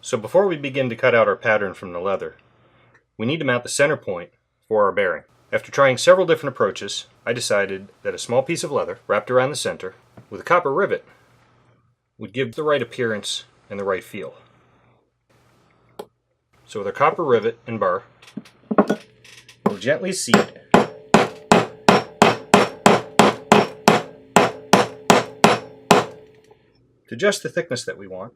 So before we begin to cut out our pattern from the leather, we need to mount the center point for our bearing. After trying several different approaches, I decided that a small piece of leather wrapped around the center with a copper rivet would give the right appearance and the right feel. So with our copper rivet and burr, we'll gently seat to just the thickness that we want.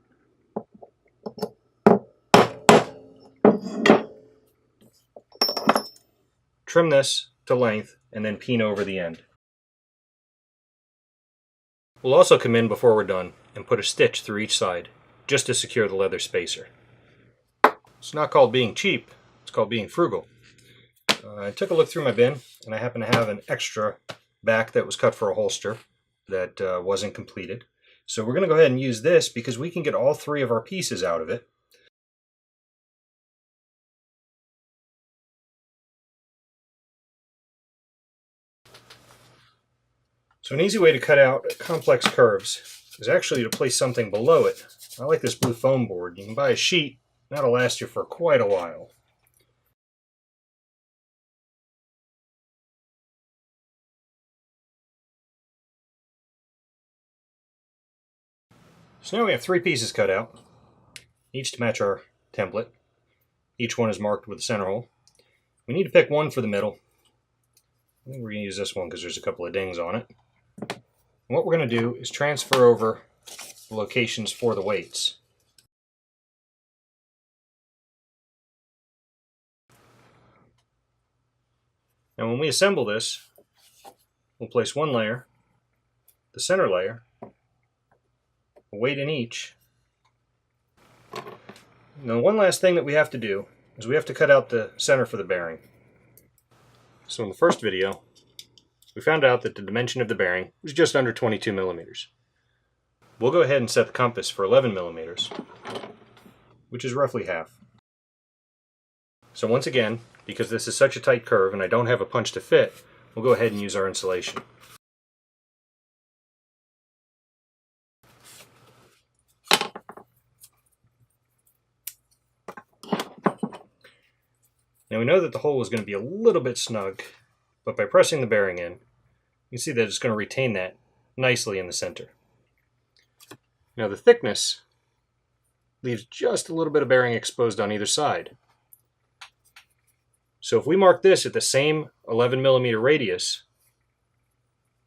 Trim this to length and then peen over the end. We'll also come in before we're done and put a stitch through each side just to secure the leather spacer. It's not called being cheap, it's called being frugal. I took a look through my bin and I happen to have an extra back that was cut for a holster that wasn't completed. So we're going to go ahead and use this because we can get all three of our pieces out of it. So an easy way to cut out complex curves is actually to place something below it. I like this blue foam board. You can buy a sheet, that'll last you for quite a while. So now we have three pieces cut out, each to match our template. Each one is marked with a center hole. We need to pick one for the middle. I think we're going to use this one because there's a couple of dings on it. And what we're going to do is transfer over the locations for the weights. Now when we assemble this, we'll place one layer, the center layer, a weight in each. Now one last thing that we have to do is we have to cut out the center for the bearing. So in the first video, we found out that the dimension of the bearing was just under 22 millimeters. We'll go ahead and set the compass for 11 millimeters, which is roughly half. So once again, because this is such a tight curve and I don't have a punch to fit, we'll go ahead and use our insulation. Now we know that the hole is going to be a little bit snug, but by pressing the bearing in, you can see that it's going to retain that nicely in the center. Now the thickness leaves just a little bit of bearing exposed on either side. So if we mark this at the same 11 millimeter radius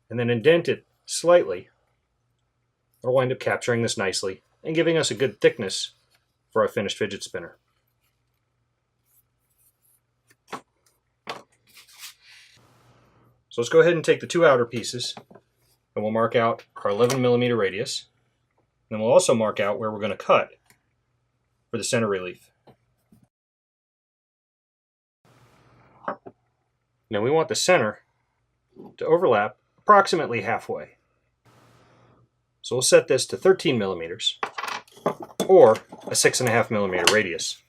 and then indent it slightly, it'll wind up capturing this nicely and giving us a good thickness for our finished fidget spinner. So let's go ahead and take the two outer pieces and we'll mark out our 11 millimeter radius. Then we'll also mark out where we're going to cut for the center relief. Now we want the center to overlap approximately halfway. So we'll set this to 13 millimeters or a 6.5 millimeter radius.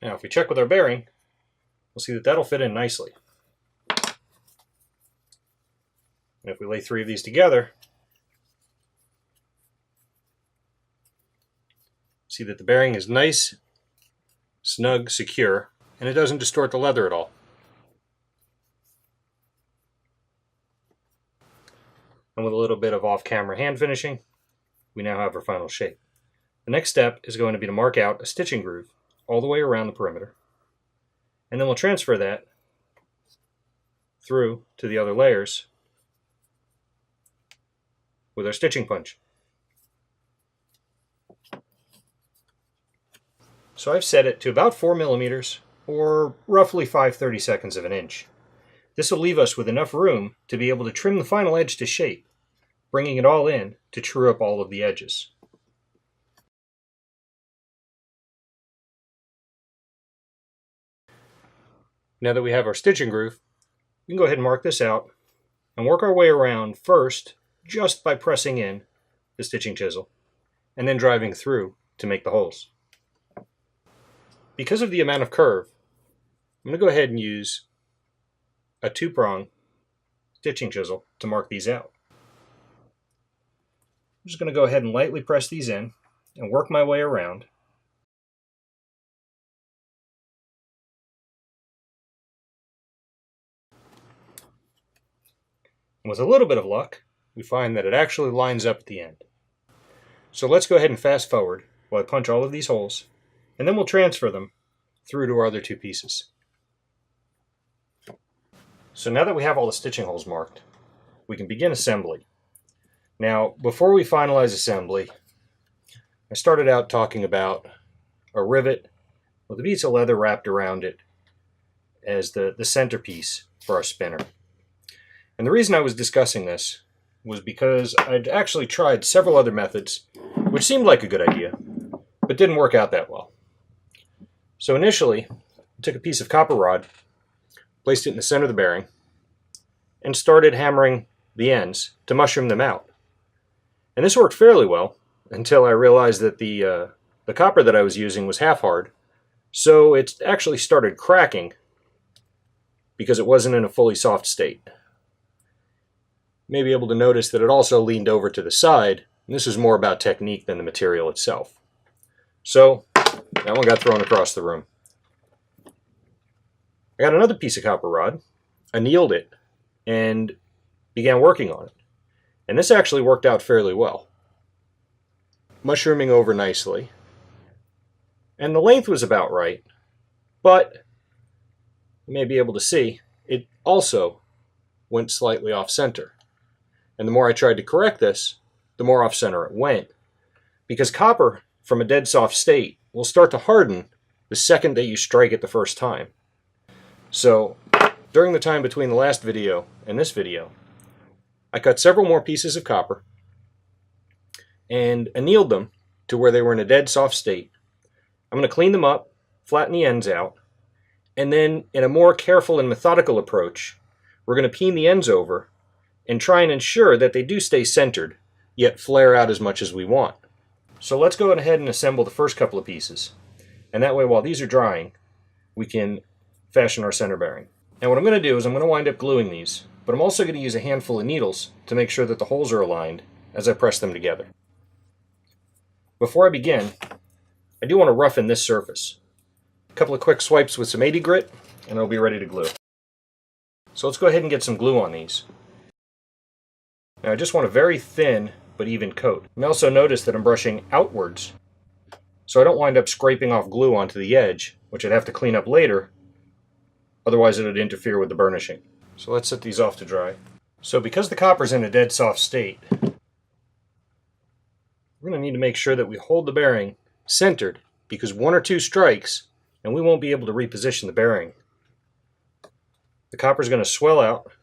Now if we check with our bearing, we'll see that that'll fit in nicely. And if we lay three of these together, see that the bearing is nice, snug, secure, and it doesn't distort the leather at all. And with a little bit of off-camera hand finishing, we now have our final shape. The next step is going to be to mark out a stitching groove all the way around the perimeter. And then we'll transfer that through to the other layers with our stitching punch. So I've set it to about 4 millimeters or roughly 5/32 of an inch. This will leave us with enough room to be able to trim the final edge to shape, bringing it all in to true up all of the edges. Now that we have our stitching groove, we can go ahead and mark this out and work our way around first just by pressing in the stitching chisel and then driving through to make the holes. Because of the amount of curve, I'm going to go ahead and use a 2-prong stitching chisel to mark these out. I'm just going to go ahead and lightly press these in and work my way around. And with a little bit of luck, we find that it actually lines up at the end. So let's go ahead and fast forward while I punch all of these holes, and then we'll transfer them through to our other 2 pieces. So now that we have all the stitching holes marked, we can begin assembly. Now, before we finalize assembly, I started out talking about a rivet with a piece of leather wrapped around it as the centerpiece for our spinner. And the reason I was discussing this was because I'd actually tried several other methods which seemed like a good idea, but didn't work out that well. So initially, I took a piece of copper rod, placed it in the center of the bearing, and started hammering the ends to mushroom them out. And this worked fairly well until I realized that the copper that I was using was half hard, so it actually started cracking because it wasn't in a fully soft state. You may be able to notice that it also leaned over to the side, and this is more about technique than the material itself. So that one got thrown across the room. I got another piece of copper rod, annealed it, and began working on it. And this actually worked out fairly well, mushrooming over nicely. And the length was about right, but you may be able to see it also went slightly off center. And the more I tried to correct this, the more off center it went. Because copper, from a dead soft state, will start to harden the second that you strike it the first time. So, during the time between the last video and this video, I cut several more pieces of copper and annealed them to where they were in a dead soft state. I'm going to clean them up, flatten the ends out, and then in a more careful and methodical approach, we're going to peen the ends over and try and ensure that they do stay centered, yet flare out as much as we want. So let's go ahead and assemble the first couple of pieces. And that way, while these are drying, we can fashion our center bearing. Now what I'm going to do is I'm going to wind up gluing these, but I'm also going to use a handful of needles to make sure that the holes are aligned as I press them together. Before I begin, I do want to roughen this surface. A couple of quick swipes with some 80 grit, and I'll be ready to glue. So let's go ahead and get some glue on these. Now I just want a very thin but even coat. You may also notice that I'm brushing outwards, so I don't wind up scraping off glue onto the edge, which I'd have to clean up later, otherwise it would interfere with the burnishing. So let's set these off to dry. So because the copper's in a dead soft state, we're going to need to make sure that we hold the bearing centered, because 1 or 2 strikes and we won't be able to reposition the bearing. The copper's going to swell out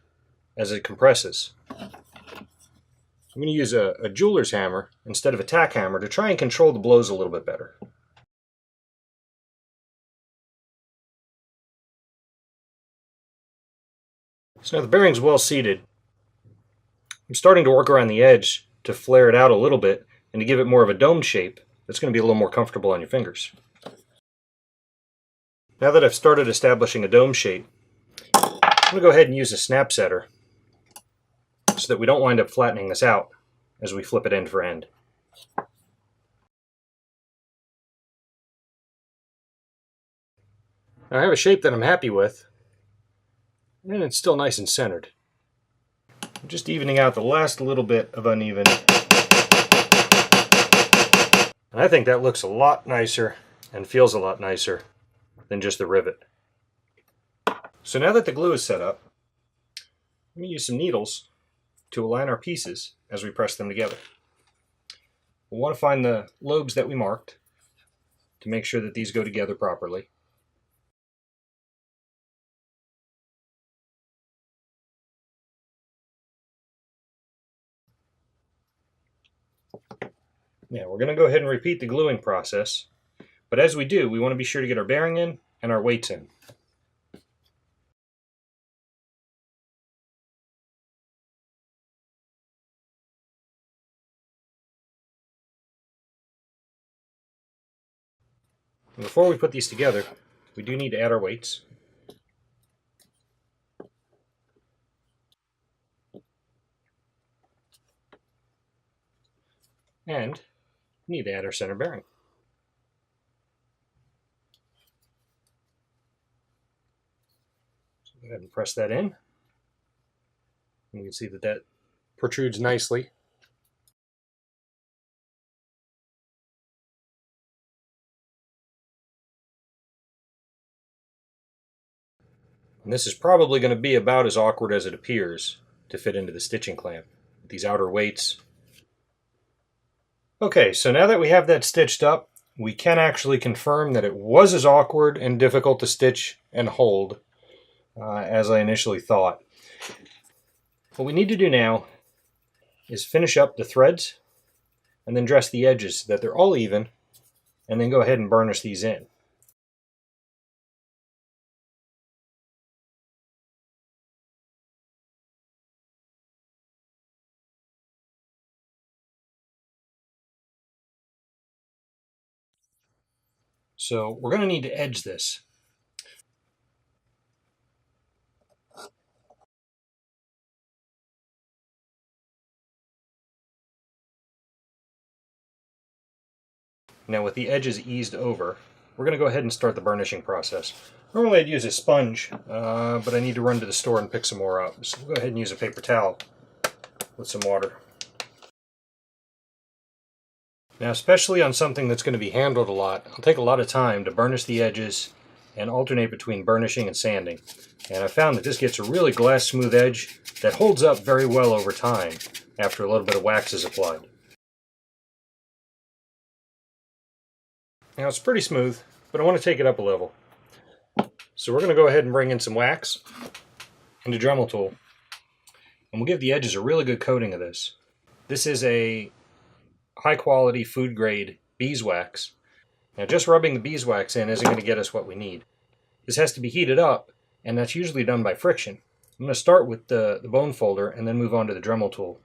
as it compresses. I'm going to use a jeweler's hammer instead of a tack hammer to try and control the blows a little bit better. So now the bearing's well seated. I'm starting to work around the edge to flare it out a little bit and to give it more of a dome shape that's going to be a little more comfortable on your fingers. Now that I've started establishing a dome shape, I'm going to go ahead and use a snap setter so that we don't wind up flattening this out as we flip it end for end. Now I have a shape that I'm happy with, and it's still nice and centered. I'm just evening out the last little bit of uneven. And I think that looks a lot nicer and feels a lot nicer than just the rivet. So now that the glue is set up, I'm going to use some needles to align our pieces as we press them together. We'll want to find the lobes that we marked to make sure that these go together properly. Yeah, we're going to go ahead and repeat the gluing process, but as we do, we want to be sure to get our bearing in and our weights in. And before we put these together, we do need to add our weights. And we need to add our center bearing. So go ahead and press that in. You can see that that protrudes nicely. And this is probably going to be about as awkward as it appears to fit into the stitching clamp with these outer weights. Okay, so now that we have that stitched up, we can actually confirm that it was as awkward and difficult to stitch and hold as I initially thought. What we need to do now is finish up the threads and then dress the edges so that they're all even, and then go ahead and burnish these in. So we're going to need to edge this. Now with the edges eased over, we're going to go ahead and start the burnishing process. Normally I'd use a sponge, but I need to run to the store and pick some more up. So we'll go ahead and use a paper towel with some water. Now, especially on something that's going to be handled a lot, it'll take a lot of time to burnish the edges and alternate between burnishing and sanding. And I found that this gets a really glass smooth edge that holds up very well over time after a little bit of wax is applied. Now it's pretty smooth, but I want to take it up a level. So we're going to go ahead and bring in some wax and a Dremel tool. And we'll give the edges a really good coating of this. This is a high quality food grade beeswax. Now just rubbing the beeswax in isn't going to get us what we need. This has to be heated up, and that's usually done by friction. I'm going to start with the bone folder and then move on to the Dremel tool.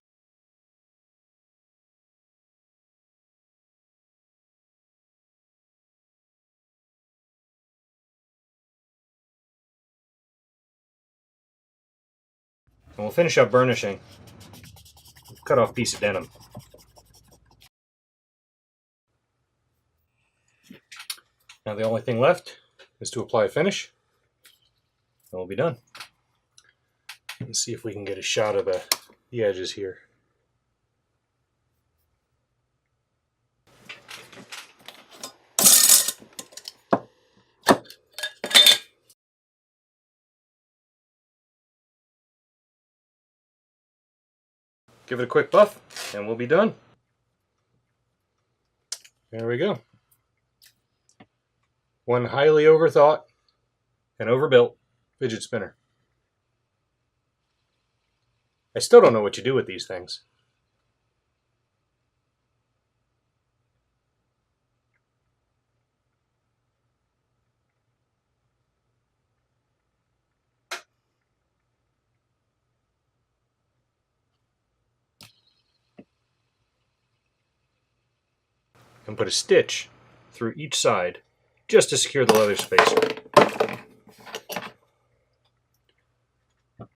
And we'll finish up burnishing with a cut off piece of denim. Now the only thing left is to apply a finish, and we'll be done. Let's see if we can get a shot of the edges here. Give it a quick buff, and we'll be done. There we go. One highly overthought and overbuilt fidget spinner. I still don't know what you do with these things. And put a stitch through each side just to secure the leather spacer.